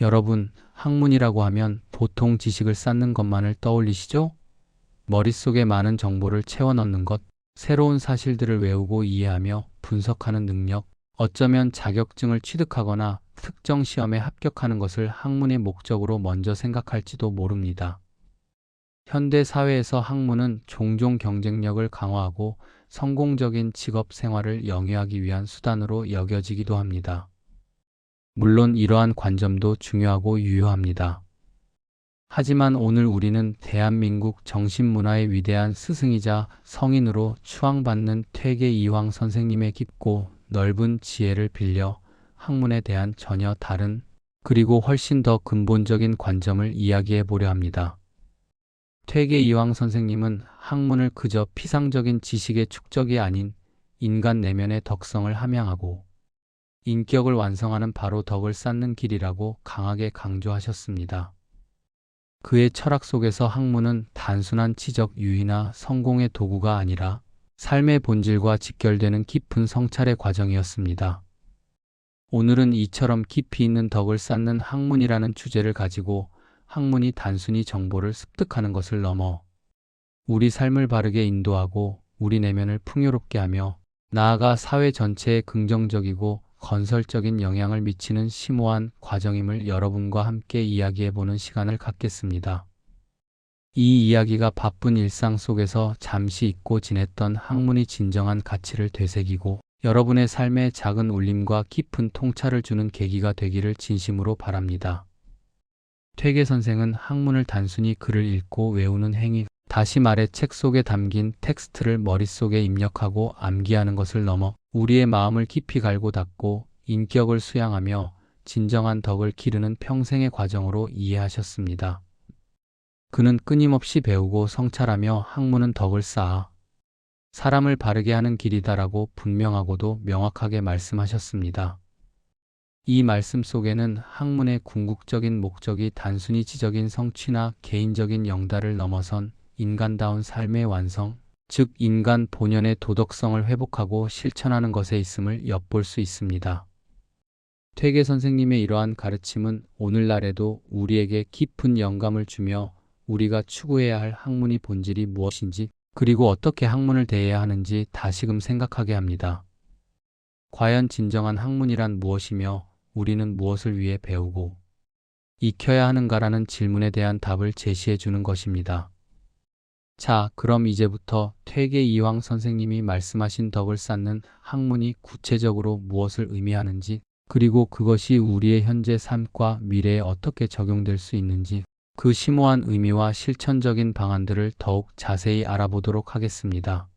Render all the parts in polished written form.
여러분, 학문이라고 하면 보통 지식을 쌓는 것만을 떠올리시죠? 머릿속에 많은 정보를 채워 넣는 것, 새로운 사실들을 외우고 이해하며 분석하는 능력, 어쩌면 자격증을 취득하거나 특정 시험에 합격하는 것을 학문의 목적으로 먼저 생각할지도 모릅니다. 현대 사회에서 학문은 종종 경쟁력을 강화하고 성공적인 직업 생활을 영위하기 위한 수단으로 여겨지기도 합니다. 물론 이러한 관점도 중요하고 유효합니다. 하지만 오늘 우리는 대한민국 정신문화의 위대한 스승이자 성인으로 추앙받는 퇴계 이황 선생님의 깊고 넓은 지혜를 빌려 학문에 대한 전혀 다른 그리고 훨씬 더 근본적인 관점을 이야기해 보려 합니다. 퇴계 이황 선생님은 학문을 그저 피상적인 지식의 축적이 아닌 인간 내면의 덕성을 함양하고 인격을 완성하는 바로 덕을 쌓는 길이라고 강하게 강조하셨습니다. 그의 철학 속에서 학문은 단순한 지적 유희나 성공의 도구가 아니라 삶의 본질과 직결되는 깊은 성찰의 과정이었습니다. 오늘은 이처럼 깊이 있는 덕을 쌓는 학문이라는 주제를 가지고 학문이 단순히 정보를 습득하는 것을 넘어 우리 삶을 바르게 인도하고 우리 내면을 풍요롭게 하며 나아가 사회 전체에 긍정적이고 건설적인 영향을 미치는 심오한 과정임을 여러분과 함께 이야기해보는 시간을 갖겠습니다. 이 이야기가 바쁜 일상 속에서 잠시 잊고 지냈던 학문이 진정한 가치를 되새기고 여러분의 삶에 작은 울림과 깊은 통찰을 주는 계기가 되기를 진심으로 바랍니다. 퇴계 선생은 학문을 단순히 글을 읽고 외우는 행위, 다시 말해 책 속에 담긴 텍스트를 머릿속에 입력하고 암기하는 것을 넘어 우리의 마음을 깊이 갈고 닦고 인격을 수양하며 진정한 덕을 기르는 평생의 과정으로 이해하셨습니다. 그는 끊임없이 배우고 성찰하며 학문은 덕을 쌓아 사람을 바르게 하는 길이다라고 분명하고도 명확하게 말씀하셨습니다. 이 말씀 속에는 학문의 궁극적인 목적이 단순히 지적인 성취나 개인적인 영달을 넘어선 인간다운 삶의 완성, 즉 인간 본연의 도덕성을 회복하고 실천하는 것에 있음을 엿볼 수 있습니다. 퇴계 선생님의 이러한 가르침은 오늘날에도 우리에게 깊은 영감을 주며 우리가 추구해야 할 학문의 본질이 무엇인지 그리고 어떻게 학문을 대해야 하는지 다시금 생각하게 합니다. 과연 진정한 학문이란 무엇이며 우리는 무엇을 위해 배우고 익혀야 하는가라는 질문에 대한 답을 제시해 주는 것입니다. 자, 그럼 이제부터 퇴계 이황 선생님이 말씀하신 덕을 쌓는 학문이 구체적으로 무엇을 의미하는지 그리고 그것이 우리의 현재 삶과 미래에 어떻게 적용될 수 있는지 그 심오한 의미와 실천적인 방안들을 더욱 자세히 알아보도록 하겠습니다.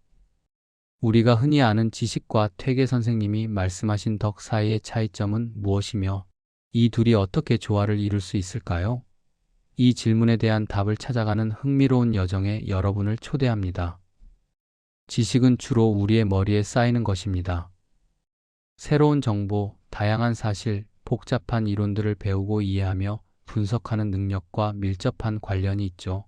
우리가 흔히 아는 지식과 퇴계 선생님이 말씀하신 덕 사이의 차이점은 무엇이며 이 둘이 어떻게 조화를 이룰 수 있을까요? 이 질문에 대한 답을 찾아가는 흥미로운 여정에 여러분을 초대합니다. 지식은 주로 우리의 머리에 쌓이는 것입니다. 새로운 정보, 다양한 사실, 복잡한 이론들을 배우고 이해하며 분석하는 능력과 밀접한 관련이 있죠.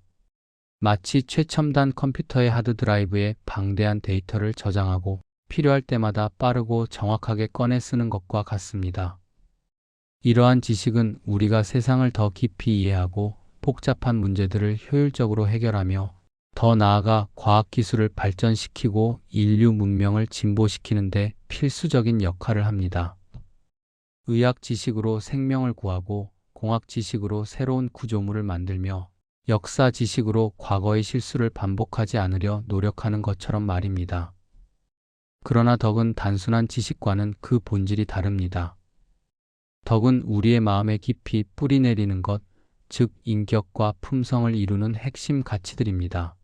마치 최첨단 컴퓨터의 하드드라이브에 방대한 데이터를 저장하고 필요할 때마다 빠르고 정확하게 꺼내 쓰는 것과 같습니다. 이러한 지식은 우리가 세상을 더 깊이 이해하고 복잡한 문제들을 효율적으로 해결하며 더 나아가 과학기술을 발전시키고 인류 문명을 진보시키는 데 필수적인 역할을 합니다. 의학 지식으로 생명을 구하고 공학 지식으로 새로운 구조물을 만들며 역사 지식으로 과거의 실수를 반복하지 않으려 노력하는 것처럼 말입니다. 그러나 덕은 단순한 지식과는 그 본질이 다릅니다. 덕은 우리의 마음에 깊이 뿌리 내리는 것, 즉 인격과 품성을 이루는 핵심 가치들입니다.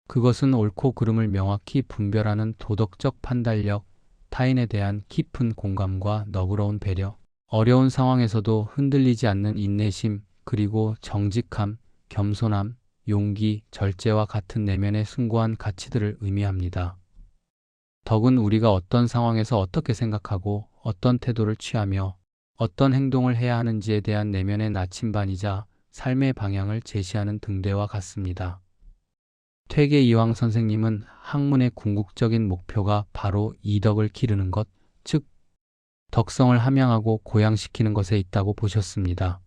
그것은 옳고 그름을 명확히 분별하는 도덕적 판단력, 타인에 대한 깊은 공감과 너그러운 배려, 어려운 상황에서도 흔들리지 않는 인내심, 그리고 정직함, 겸손함, 용기, 절제와 같은 내면의 숭고한 가치들을 의미합니다. 덕은 우리가 어떤 상황에서 어떻게 생각하고 어떤 태도를 취하며 어떤 행동을 해야 하는지에 대한 내면의 나침반이자 삶의 방향을 제시하는 등대와 같습니다. 퇴계 이황 선생님은 학문의 궁극적인 목표가 바로 이 덕을 기르는 것, 즉 덕성을 함양하고 고양시키는 것에 있다고 보셨습니다.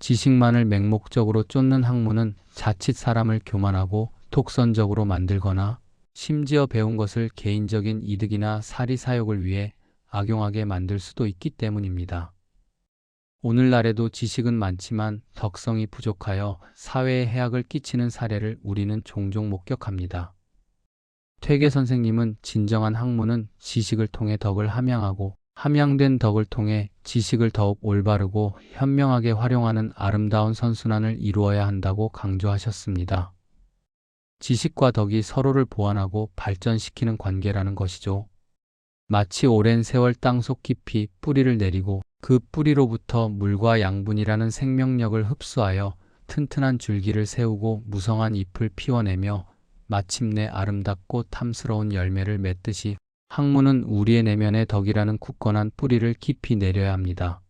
지식만을 맹목적으로 쫓는 학문은 자칫 사람을 교만하고 독선적으로 만들거나 심지어 배운 것을 개인적인 이득이나 사리사욕을 위해 악용하게 만들 수도 있기 때문입니다. 오늘날에도 지식은 많지만 덕성이 부족하여 사회에 해악을 끼치는 사례를 우리는 종종 목격합니다. 퇴계 선생님은 진정한 학문은 지식을 통해 덕을 함양하고 함양된 덕을 통해 지식을 더욱 올바르고 현명하게 활용하는 아름다운 선순환을 이루어야 한다고 강조하셨습니다. 지식과 덕이 서로를 보완하고 발전시키는 관계라는 것이죠. 마치 오랜 세월 땅속 깊이 뿌리를 내리고 그 뿌리로부터 물과 양분이라는 생명력을 흡수하여 튼튼한 줄기를 세우고 무성한 잎을 피워내며 마침내 아름답고 탐스러운 열매를 맺듯이 학문은 우리의 내면의 덕이라는 굳건한 뿌리를 깊이 내려야 합니다.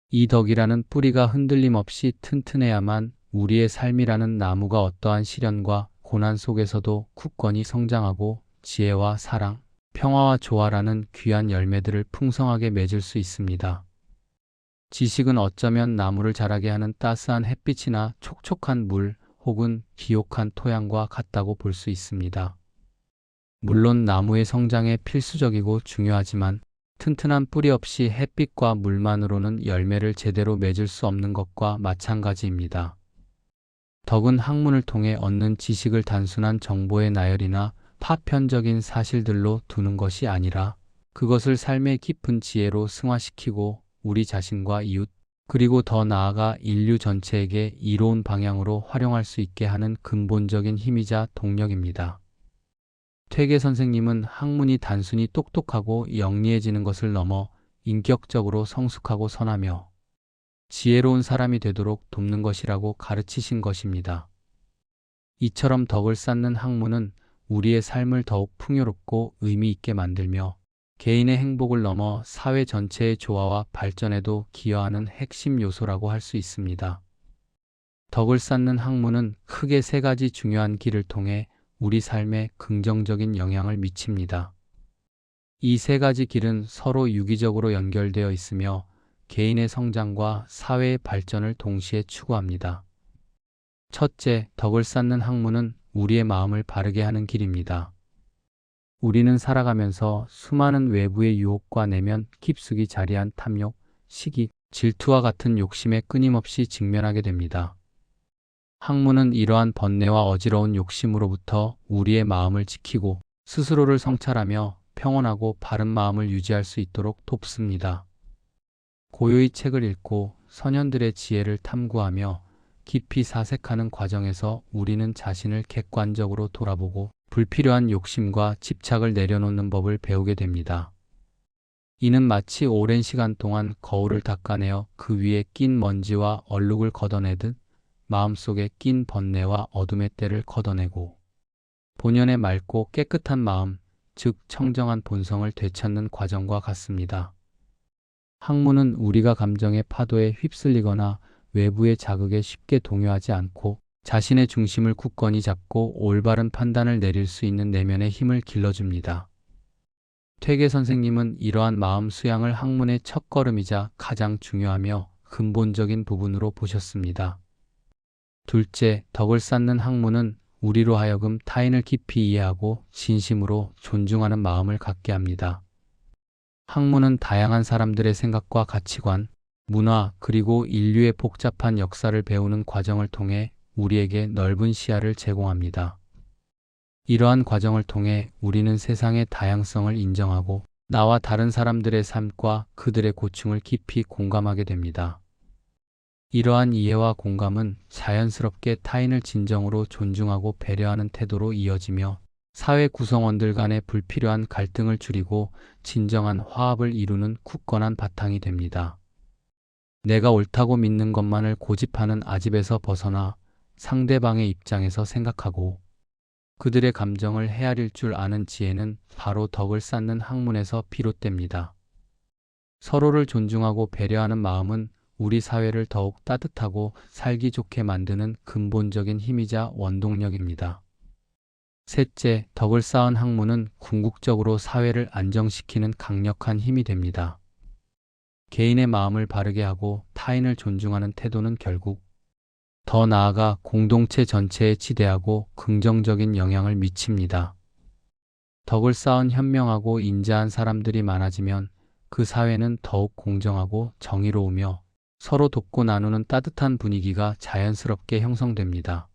이 덕이라는 뿌리가 흔들림 없이 튼튼해야만 우리의 삶이라는 나무가 어떠한 시련과 고난 속에서도 굳건히 성장하고 지혜와 사랑, 평화와 조화라는 귀한 열매들을 풍성하게 맺을 수 있습니다. 지식은 어쩌면 나무를 자라게 하는 따스한 햇빛이나 촉촉한 물 혹은 비옥한 토양과 같다고 볼 수 있습니다. 물론 나무의 성장에 필수적이고 중요하지만 튼튼한 뿌리 없이 햇빛과 물만으로는 열매를 제대로 맺을 수 없는 것과 마찬가지입니다. 덕은 학문을 통해 얻는 지식을 단순한 정보의 나열이나 파편적인 사실들로 두는 것이 아니라 그것을 삶의 깊은 지혜로 승화시키고 우리 자신과 이웃, 그리고 더 나아가 인류 전체에게 이로운 방향으로 활용할 수 있게 하는 근본적인 힘이자 동력입니다. 퇴계 선생님은 학문이 단순히 똑똑하고 영리해지는 것을 넘어 인격적으로 성숙하고 선하며 지혜로운 사람이 되도록 돕는 것이라고 가르치신 것입니다. 이처럼 덕을 쌓는 학문은 우리의 삶을 더욱 풍요롭고 의미 있게 만들며 개인의 행복을 넘어 사회 전체의 조화와 발전에도 기여하는 핵심 요소라고 할 수 있습니다. 덕을 쌓는 학문은 크게 세 가지 중요한 길을 통해 우리 삶에 긍정적인 영향을 미칩니다. 이 세 가지 길은 서로 유기적으로 연결되어 있으며 개인의 성장과 사회의 발전을 동시에 추구합니다. 첫째, 덕을 쌓는 학문은 우리의 마음을 바르게 하는 길입니다. 우리는 살아가면서 수많은 외부의 유혹과 내면 깊숙이 자리한 탐욕, 시기, 질투와 같은 욕심에 끊임없이 직면하게 됩니다. 학문은 이러한 번뇌와 어지러운 욕심으로부터 우리의 마음을 지키고 스스로를 성찰하며 평온하고 바른 마음을 유지할 수 있도록 돕습니다. 고요히 책을 읽고 선현들의 지혜를 탐구하며 깊이 사색하는 과정에서 우리는 자신을 객관적으로 돌아보고 불필요한 욕심과 집착을 내려놓는 법을 배우게 됩니다. 이는 마치 오랜 시간 동안 거울을 닦아내어 그 위에 낀 먼지와 얼룩을 걷어내듯 마음속에 낀 번뇌와 어둠의 때를 걷어내고 본연의 맑고 깨끗한 마음, 즉 청정한 본성을 되찾는 과정과 같습니다. 학문은 우리가 감정의 파도에 휩쓸리거나 외부의 자극에 쉽게 동요하지 않고 자신의 중심을 굳건히 잡고 올바른 판단을 내릴 수 있는 내면의 힘을 길러줍니다. 퇴계 선생님은 이러한 마음 수양을 학문의 첫걸음이자 가장 중요하며 근본적인 부분으로 보셨습니다. 둘째, 덕을 쌓는 학문은 우리로 하여금 타인을 깊이 이해하고 진심으로 존중하는 마음을 갖게 합니다. 학문은 다양한 사람들의 생각과 가치관, 문화, 그리고 인류의 복잡한 역사를 배우는 과정을 통해 우리에게 넓은 시야를 제공합니다. 이러한 과정을 통해 우리는 세상의 다양성을 인정하고 나와 다른 사람들의 삶과 그들의 고충을 깊이 공감하게 됩니다. 이러한 이해와 공감은 자연스럽게 타인을 진정으로 존중하고 배려하는 태도로 이어지며 사회 구성원들 간의 불필요한 갈등을 줄이고 진정한 화합을 이루는 굳건한 바탕이 됩니다. 내가 옳다고 믿는 것만을 고집하는 아집에서 벗어나 상대방의 입장에서 생각하고 그들의 감정을 헤아릴 줄 아는 지혜는 바로 덕을 쌓는 학문에서 비롯됩니다. 서로를 존중하고 배려하는 마음은 우리 사회를 더욱 따뜻하고 살기 좋게 만드는 근본적인 힘이자 원동력입니다. 셋째, 덕을 쌓은 학문은 궁극적으로 사회를 안정시키는 강력한 힘이 됩니다. 개인의 마음을 바르게 하고 타인을 존중하는 태도는 결국 더 나아가 공동체 전체에 지대하고 긍정적인 영향을 미칩니다. 덕을 쌓은 현명하고 인자한 사람들이 많아지면 그 사회는 더욱 공정하고 정의로우며 서로 돕고 나누는 따뜻한 분위기가 자연스럽게 형성됩니다.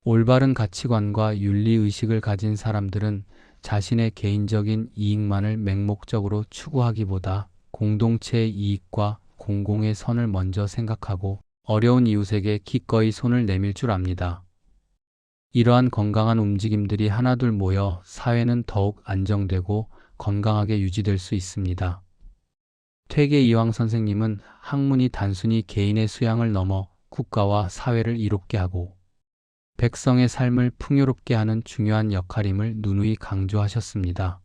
올바른 가치관과 윤리의식을 가진 사람들은 자신의 개인적인 이익만을 맹목적으로 추구하기보다 공동체의 이익과 공공의 선을 먼저 생각하고 어려운 이웃에게 기꺼이 손을 내밀 줄 압니다. 이러한 건강한 움직임들이 하나둘 모여 사회는 더욱 안정되고 건강하게 유지될 수 있습니다. 퇴계 이황 선생님은 학문이 단순히 개인의 수양을 넘어 국가와 사회를 이롭게 하고 백성의 삶을 풍요롭게 하는 중요한 역할임을 누누이 강조하셨습니다.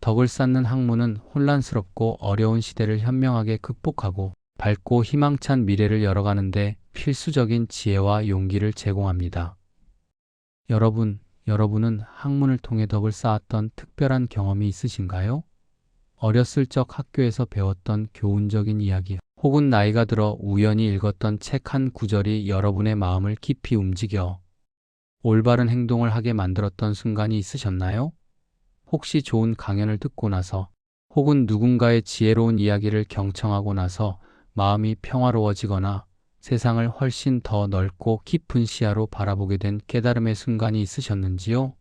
덕을 쌓는 학문은 혼란스럽고 어려운 시대를 현명하게 극복하고 밝고 희망찬 미래를 열어가는데 필수적인 지혜와 용기를 제공합니다. 여러분은 학문을 통해 덕을 쌓았던 특별한 경험이 있으신가요? 어렸을 적 학교에서 배웠던 교훈적인 이야기, 혹은 나이가 들어 우연히 읽었던 책 한 구절이 여러분의 마음을 깊이 움직여 올바른 행동을 하게 만들었던 순간이 있으셨나요? 혹시 좋은 강연을 듣고 나서, 혹은 누군가의 지혜로운 이야기를 경청하고 나서 마음이 평화로워지거나 세상을 훨씬 더 넓고 깊은 시야로 바라보게 된 깨달음의 순간이 있으셨는지요?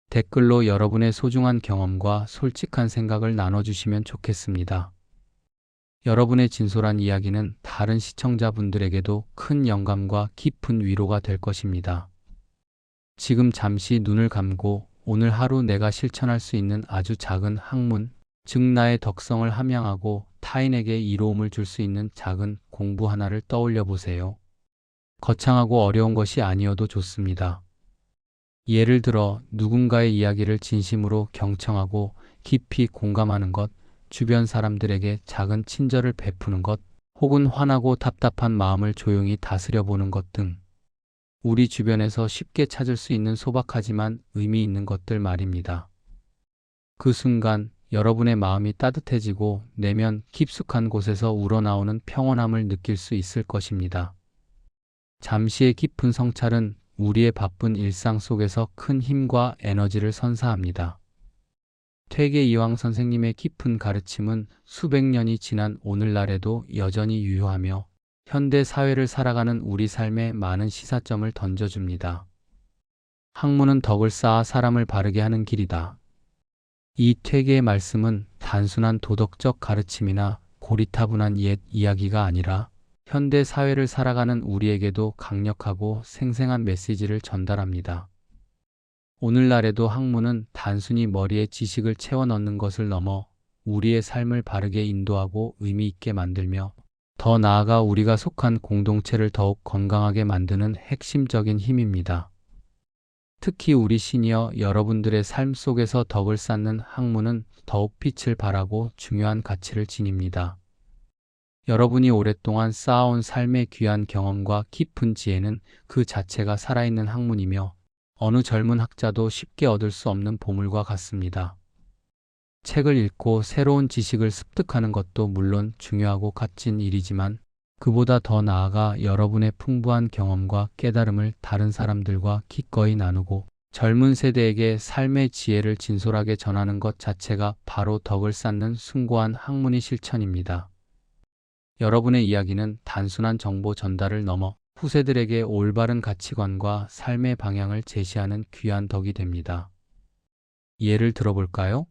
댓글로 여러분의 소중한 경험과 솔직한 생각을 나눠주시면 좋겠습니다. 여러분의 진솔한 이야기는 다른 시청자분들에게도 큰 영감과 깊은 위로가 될 것입니다. 지금 잠시 눈을 감고 오늘 하루 내가 실천할 수 있는 아주 작은 학문, 즉 나의 덕성을 함양하고 타인에게 이로움을 줄 수 있는 작은 공부 하나를 떠올려 보세요. 거창하고 어려운 것이 아니어도 좋습니다. 예를 들어 누군가의 이야기를 진심으로 경청하고 깊이 공감하는 것, 주변 사람들에게 작은 친절을 베푸는 것, 혹은 화나고 답답한 마음을 조용히 다스려 보는 것 등 우리 주변에서 쉽게 찾을 수 있는 소박하지만 의미 있는 것들 말입니다. 그 순간 여러분의 마음이 따뜻해지고 내면 깊숙한 곳에서 우러나오는 평온함을 느낄 수 있을 것입니다. 잠시의 깊은 성찰은 우리의 바쁜 일상 속에서 큰 힘과 에너지를 선사합니다. 퇴계 이황 선생님의 깊은 가르침은 수백 년이 지난 오늘날에도 여전히 유효하며 현대 사회를 살아가는 우리 삶에 많은 시사점을 던져줍니다. 학문은 덕을 쌓아 사람을 바르게 하는 길이다. 이 퇴계의 말씀은 단순한 도덕적 가르침이나 고리타분한 옛 이야기가 아니라 현대 사회를 살아가는 우리에게도 강력하고 생생한 메시지를 전달합니다. 오늘날에도 학문은 단순히 머리에 지식을 채워 넣는 것을 넘어 우리의 삶을 바르게 인도하고 의미 있게 만들며 더 나아가 우리가 속한 공동체를 더욱 건강하게 만드는 핵심적인 힘입니다. 특히 우리 시니어 여러분들의 삶 속에서 덕을 쌓는 학문은 더욱 빛을 발하고 중요한 가치를 지닙니다. 여러분이 오랫동안 쌓아온 삶의 귀한 경험과 깊은 지혜는 그 자체가 살아있는 학문이며 어느 젊은 학자도 쉽게 얻을 수 없는 보물과 같습니다. 책을 읽고 새로운 지식을 습득하는 것도 물론 중요하고 값진 일이지만 그보다 더 나아가 여러분의 풍부한 경험과 깨달음을 다른 사람들과 기꺼이 나누고 젊은 세대에게 삶의 지혜를 진솔하게 전하는 것 자체가 바로 덕을 쌓는 숭고한 학문의 실천입니다. 여러분의 이야기는 단순한 정보 전달을 넘어 후세들에게 올바른 가치관과 삶의 방향을 제시하는 귀한 덕이 됩니다. 예를 들어볼까요?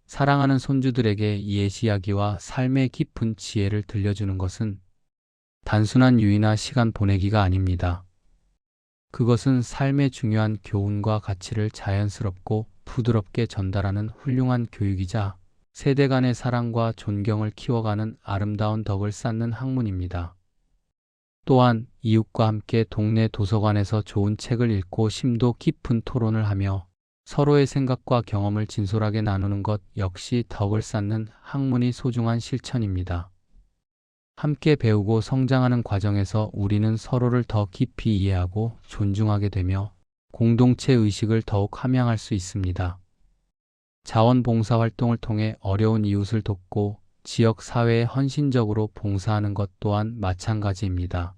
사랑하는 손주들에게 옛 이야기와 삶의 깊은 지혜를 들려주는 것은 단순한 유의나 시간 보내기가 아닙니다. 그것은 삶의 중요한 교훈과 가치를 자연스럽고 부드럽게 전달하는 훌륭한 교육이자 세대 간의 사랑과 존경을 키워가는 아름다운 덕을 쌓는 학문입니다. 또한 이웃과 함께 동네 도서관에서 좋은 책을 읽고 심도 깊은 토론을 하며 서로의 생각과 경험을 진솔하게 나누는 것 역시 덕을 쌓는 학문의 소중한 실천입니다. 함께 배우고 성장하는 과정에서 우리는 서로를 더 깊이 이해하고 존중하게 되며 공동체 의식을 더욱 함양할 수 있습니다. 자원봉사 활동을 통해 어려운 이웃을 돕고 지역 사회에 헌신적으로 봉사하는 것 또한 마찬가지입니다.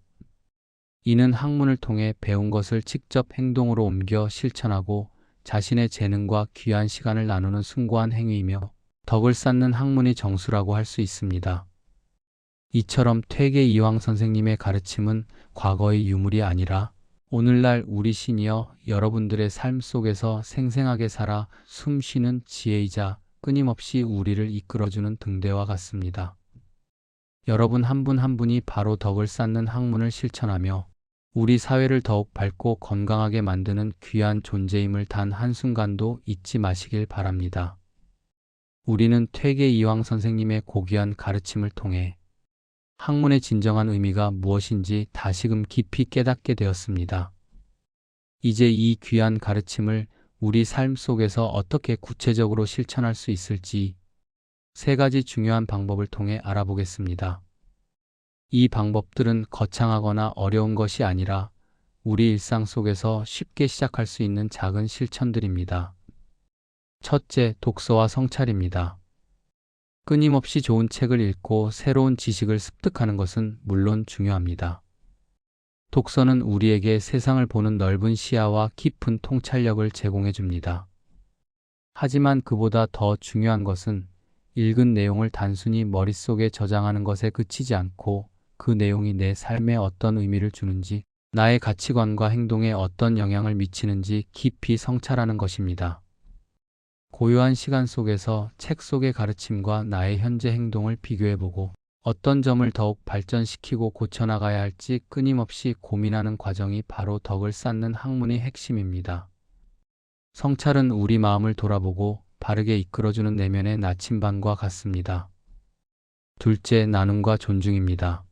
이는 학문을 통해 배운 것을 직접 행동으로 옮겨 실천하고 자신의 재능과 귀한 시간을 나누는 숭고한 행위이며 덕을 쌓는 학문의 정수라고 할 수 있습니다. 이처럼 퇴계 이황 선생님의 가르침은 과거의 유물이 아니라 오늘날 우리 시니어 여러분들의 삶 속에서 생생하게 살아 숨쉬는 지혜이자 끊임없이 우리를 이끌어주는 등대와 같습니다. 여러분 한 분 한 분이 바로 덕을 쌓는 학문을 실천하며 우리 사회를 더욱 밝고 건강하게 만드는 귀한 존재임을 단 한순간도 잊지 마시길 바랍니다. 우리는 퇴계 이황 선생님의 고귀한 가르침을 통해 학문의 진정한 의미가 무엇인지 다시금 깊이 깨닫게 되었습니다. 이제 이 귀한 가르침을 우리 삶 속에서 어떻게 구체적으로 실천할 수 있을지 3가지 중요한 방법을 통해 알아보겠습니다. 이 방법들은 거창하거나 어려운 것이 아니라 우리 일상 속에서 쉽게 시작할 수 있는 작은 실천들입니다. 첫째, 독서와 성찰입니다. 끊임없이 좋은 책을 읽고 새로운 지식을 습득하는 것은 물론 중요합니다. 독서는 우리에게 세상을 보는 넓은 시야와 깊은 통찰력을 제공해 줍니다. 하지만 그보다 더 중요한 것은 읽은 내용을 단순히 머릿속에 저장하는 것에 그치지 않고 그 내용이 내 삶에 어떤 의미를 주는지, 나의 가치관과 행동에 어떤 영향을 미치는지 깊이 성찰하는 것입니다. 고요한 시간 속에서 책 속의 가르침과 나의 현재 행동을 비교해보고 어떤 점을 더욱 발전시키고 고쳐나가야 할지 끊임없이 고민하는 과정이 바로 덕을 쌓는 학문의 핵심입니다. 성찰은 우리 마음을 돌아보고 바르게 이끌어주는 내면의 나침반과 같습니다. 둘째, 나눔과 존중입니다.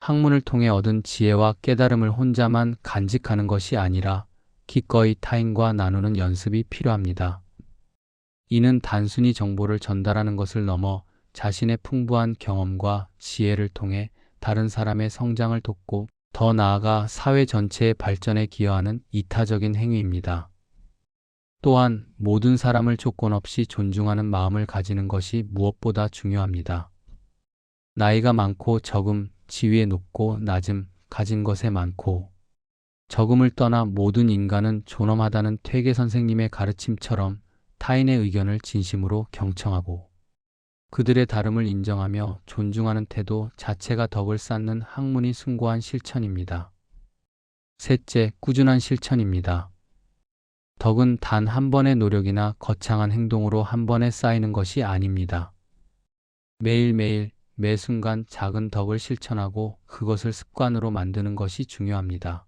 학문을 통해 얻은 지혜와 깨달음을 혼자만 간직하는 것이 아니라 기꺼이 타인과 나누는 연습이 필요합니다. 이는 단순히 정보를 전달하는 것을 넘어 자신의 풍부한 경험과 지혜를 통해 다른 사람의 성장을 돕고 더 나아가 사회 전체의 발전에 기여하는 이타적인 행위입니다. 또한 모든 사람을 조건 없이 존중하는 마음을 가지는 것이 무엇보다 중요합니다. 나이가 많고 적음, 지위에 높고 낮음, 가진 것에 많고 적음을 떠나 모든 인간은 존엄하다는 퇴계 선생님의 가르침처럼 타인의 의견을 진심으로 경청하고 그들의 다름을 인정하며 존중하는 태도 자체가 덕을 쌓는 학문이 숭고한 실천입니다. 셋째, 꾸준한 실천입니다. 덕은 단 한 번의 노력이나 거창한 행동으로 한 번에 쌓이는 것이 아닙니다. 매일매일, 매 순간 작은 덕을 실천하고 그것을 습관으로 만드는 것이 중요합니다.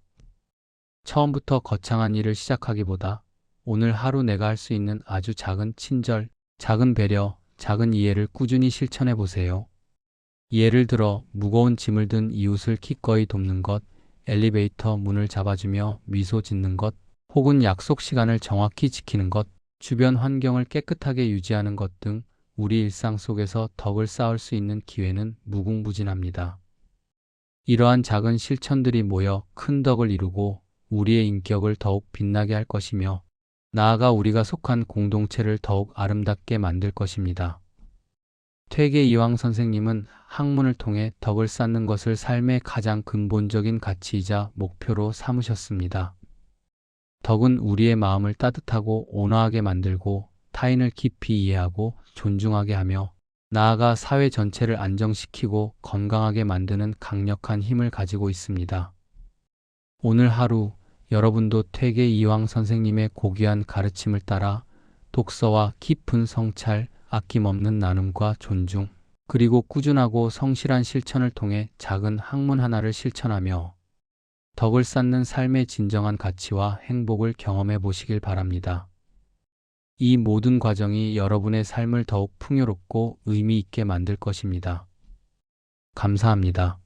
처음부터 거창한 일을 시작하기보다 오늘 하루 내가 할 수 있는 아주 작은 친절, 작은 배려, 작은 이해를 꾸준히 실천해 보세요. 예를 들어 무거운 짐을 든 이웃을 기꺼이 돕는 것, 엘리베이터 문을 잡아주며 미소 짓는 것, 혹은 약속 시간을 정확히 지키는 것, 주변 환경을 깨끗하게 유지하는 것 등 우리 일상 속에서 덕을 쌓을 수 있는 기회는 무궁무진합니다. 이러한 작은 실천들이 모여 큰 덕을 이루고 우리의 인격을 더욱 빛나게 할 것이며 나아가 우리가 속한 공동체를 더욱 아름답게 만들 것입니다. 퇴계 이황 선생님은 학문을 통해 덕을 쌓는 것을 삶의 가장 근본적인 가치이자 목표로 삼으셨습니다. 덕은 우리의 마음을 따뜻하고 온화하게 만들고 타인을 깊이 이해하고 존중하게 하며 나아가 사회 전체를 안정시키고 건강하게 만드는 강력한 힘을 가지고 있습니다. 오늘 하루 여러분도 퇴계 이황 선생님의 고귀한 가르침을 따라 독서와 깊은 성찰, 아낌없는 나눔과 존중, 그리고 꾸준하고 성실한 실천을 통해 작은 학문 하나를 실천하며 덕을 쌓는 삶의 진정한 가치와 행복을 경험해 보시길 바랍니다. 이 모든 과정이 여러분의 삶을 더욱 풍요롭고 의미 있게 만들 것입니다. 감사합니다.